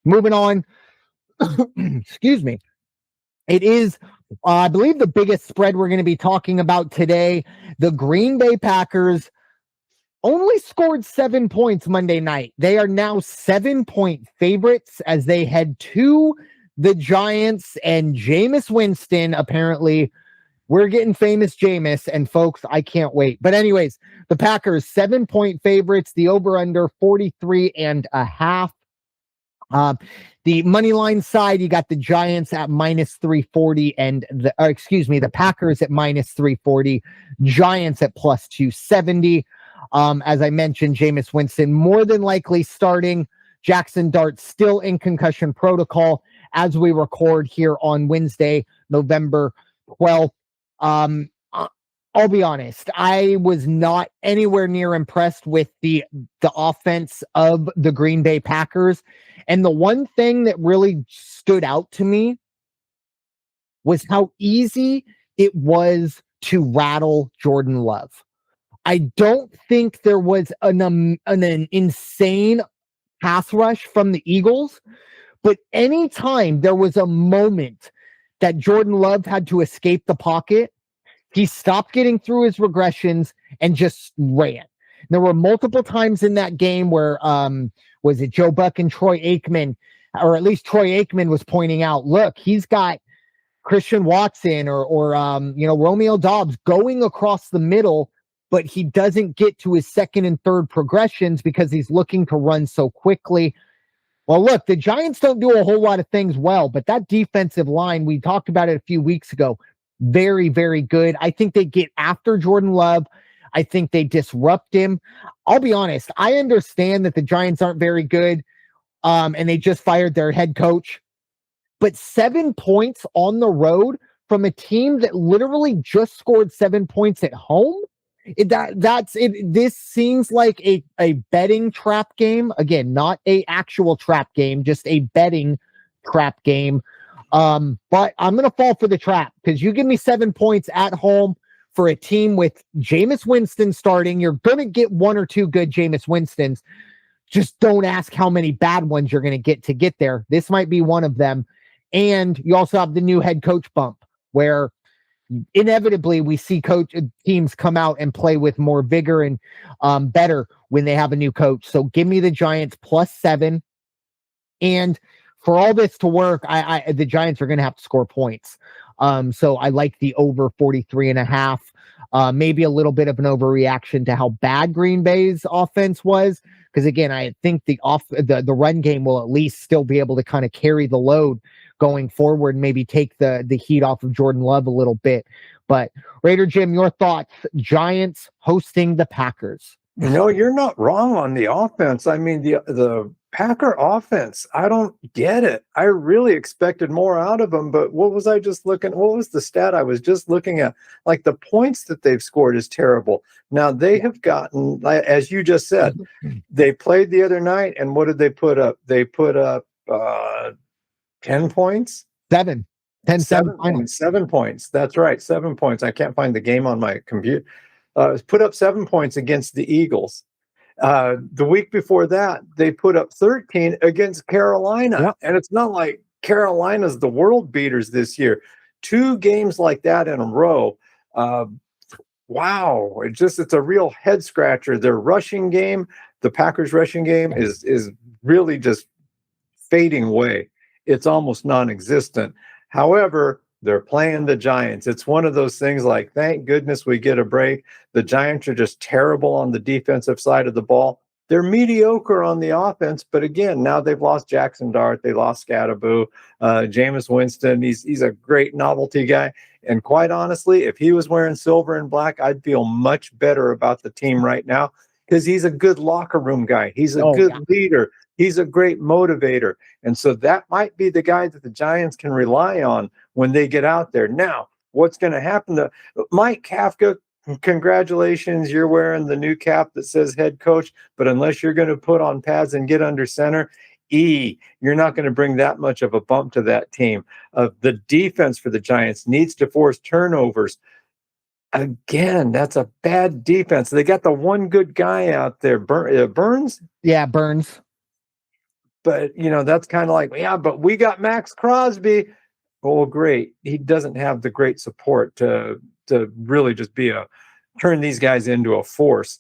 Moving on. Excuse me. It is, I believe, the biggest spread we're going to be talking about today. The Green Bay Packers only scored 7 points Monday night. They are now 7-point favorites as they head to the Giants, and Jameis Winston, apparently, we're getting famous Jameis, and folks, I can't wait. But anyways, the Packers 7-point favorites, the over-under 43.5. The money line side, you got the Giants at minus 340 and the Packers at minus 340, Giants at plus 270. As I mentioned, Jameis Winston more than likely starting. Jackson Dart still in concussion protocol as we record here on Wednesday, November 12th. I'll be honest, I was not anywhere near impressed with the offense of the Green Bay Packers. And the one thing that really stood out to me was how easy it was to rattle Jordan Love. I don't think there was an insane pass rush from the Eagles, but anytime there was a moment that Jordan Love had to escape the pocket, he stopped getting through his regressions and just ran. There were multiple times in that game where, was it Joe Buck and Troy Aikman, or at least Troy Aikman was pointing out, look, he's got Christian Watson or Romeo Doubs going across the middle, but he doesn't get to his second and third progressions because he's looking to run so quickly. Well, look, the Giants don't do a whole lot of things well, but that defensive line, we talked about it a few weeks ago, very, very good. I think they get after Jordan Love. I think they disrupt him. I'll be honest, I understand that the Giants aren't very good, and they just fired their head coach. But 7 points on the road from a team that literally just scored 7 points at home, this seems like a betting trap game. Again, not a actual trap game, just a betting trap game. But I'm going to fall for the trap because you give me 7 points at home for a team with Jameis Winston starting. You're going to get one or two good Jameis Winstons. Just don't ask how many bad ones you're going to get there. This might be one of them. And you also have the new head coach bump where inevitably we see teams come out and play with more vigor and better when they have a new coach. So give me the Giants plus 7. And for all this to work, the Giants are going to have to score points. So I like the over 43.5. Maybe a little bit of an overreaction to how bad Green Bay's offense was. Because again, I think the run game will at least still be able to kind of carry the load going forward, and maybe take the heat off of Jordan Love a little bit. But Raider Jim, your thoughts? Giants hosting the Packers. No, you're not wrong on the offense. I mean, the Packer offense, I don't get it. I really expected more out of them, but what was the stat I was just looking at? Like the points that they've scored is terrible. Now they have gotten, as you just said, they played the other night, and what did they put up? They put up 10 points? 7. 10, 7 points. 7 points. That's right. 7 points. I can't find the game on my computer. Put up 7 points against the Eagles. The week before that, they put up 13 against Carolina. Yep. And it's not like Carolina's the world beaters this year. 2 games like that in a row. Wow. It's a real head scratcher. Their rushing game, the Packers rushing game is really just fading away. It's almost non-existent. However, they're playing the Giants. It's one of those things like, thank goodness we get a break. The Giants are just terrible on the defensive side of the ball. They're mediocre on the offense, but again, now they've lost Jackson Dart. They lost Scatterboo. Jameis Winston, he's a great novelty guy. And quite honestly, if he was wearing silver and black, I'd feel much better about the team right now because he's a good locker room guy. He's a good leader. He's a great motivator. And so that might be the guy that the Giants can rely on when they get out there. Now, what's going to happen to Mike Kafka? Congratulations, you're wearing the new cap that says head coach, but unless you're going to put on pads and get under center, you're not going to bring that much of a bump to that team. The defense for the Giants needs to force turnovers. Again, that's a bad defense. They got the one good guy out there, Burns. Yeah, Burns. but that's kind of like, yeah, but we got Max Crosby. Oh, great. He doesn't have the great support to really just turn these guys into a force.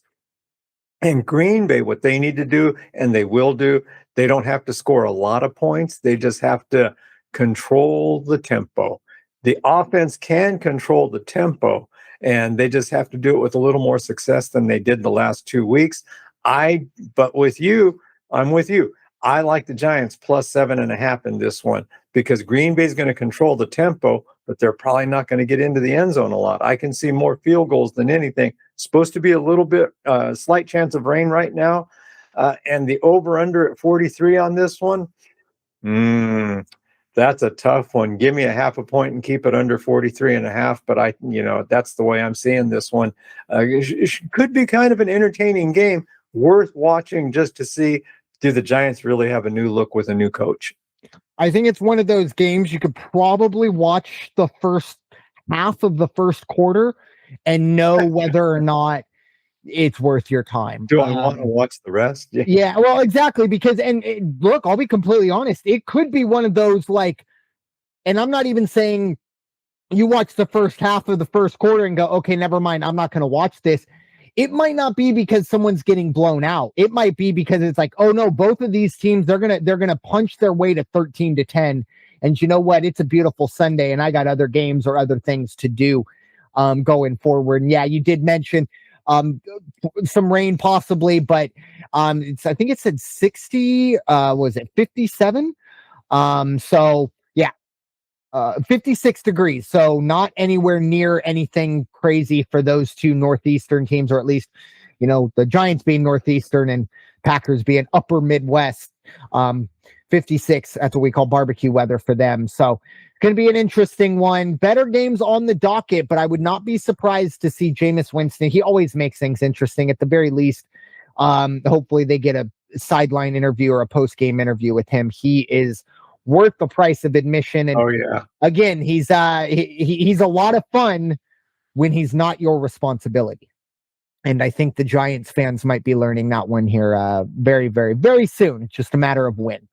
And Green Bay, what they need to do, and they will do, they don't have to score a lot of points. They just have to control the tempo. The offense can control the tempo, and they just have to do it with a little more success than they did the last 2 weeks. But with you, I'm with you. I like the Giants plus 7.5 in this one because Green Bay is going to control the tempo, but they're probably not going to get into the end zone a lot. I can see more field goals than anything. Supposed to be a little bit slight chance of rain right now, and the over under at 43 on this one. That's a tough one. Give me a half a point and keep it under 43.5. But that's the way I'm seeing this one. It could be kind of an entertaining game, worth watching just to see, do the Giants really have a new look with a new coach? I think it's one of those games you could probably watch the first half of the first quarter and know whether or not it's worth your time. Do I want to watch the rest? Yeah, well, exactly. Because, look, I'll be completely honest. It could be one of those, like, and I'm not even saying you watch the first half of the first quarter and go, okay, never mind, I'm not going to watch this. It might not be because someone's getting blown out. It might be because it's like, oh no, both of these teams, they're gonna punch their way to 13-10. And you know what? It's a beautiful Sunday, and I got other games or other things to do going forward. And yeah, you did mention some rain possibly, but I think it said 60. Was it 57? So yeah. 56 degrees, so not anywhere near anything crazy for those two Northeastern teams, or at least, the Giants being Northeastern and Packers being upper Midwest. 56, that's what we call barbecue weather for them. So going to be an interesting one. Better games on the docket, but I would not be surprised to see Jameis Winston. He always makes things interesting at the very least. Hopefully they get a sideline interview or a post-game interview with him. He is worth the price of admission. And again, he's a lot of fun when he's not your responsibility. And I think the Giants fans might be learning that one here very, very, very soon. It's just a matter of when.